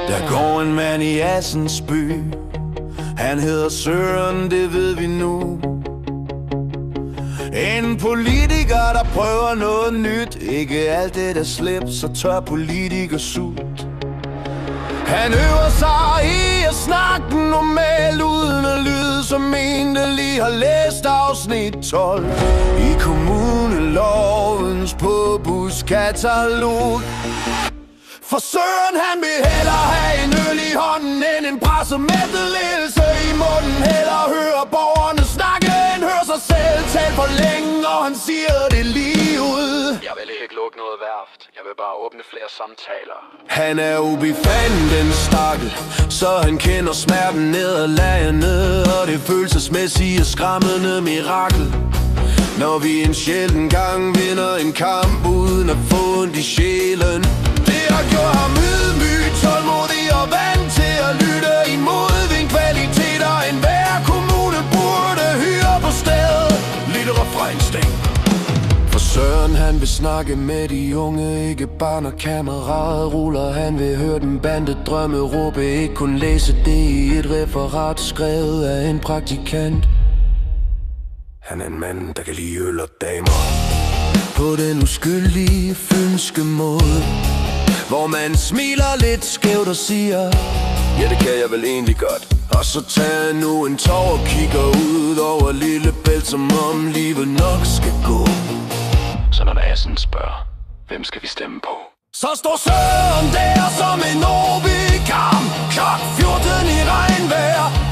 Der går en mand i Assens by. Han hedder Søren, det ved vi nu. En politiker, der prøver noget nyt. Ikke alt det der slips, så tør politikers sult. Han øver sig i at snakke normalt uden at lyde som en, der lige har læst afsnit 12 i kommunelovens påbudskatalog. For Søren, han vil hellere have en øl i hånden end en pressemeddelelse i munden. Hellere høre borgerne snakke end høre sig selv tale for længe, og han siger det lige ud. Jeg vil ikke lukke noget værft, jeg vil bare åbne flere samtaler. Han er ubefanden, den stakkel, så han kender smerten nederlagene og det følelsesmæssige skræmmende mirakel. Når vi en sjælden gang vinder en kamp uden at få ondt i sjælen. Det har gjort ham ydmyg, tålmodig og vant til at lytte imod en kvalitet, og enhver kommune burde hyre på stedet. Lidt refrænsting. For Søren, han vil snakke med de unge, ikke bare når kameraet ruller. Han vil høre den bandedrømme råbe, ikke kun læse det i et referat skrevet af en praktikant. Han er en mand, der kan lide øl og damer på den uskyldige fynske måde, hvor man smiler lidt skævt og siger, ja, det kan jeg vel egentlig godt. Og så tager han nu en tår og kigger ud over Lillebælt, som om livet nok skal gå. Så når Assens spørger, hvem skal vi stemme på? Så står Søren der som en ovikam, klok 14 i regnvejr.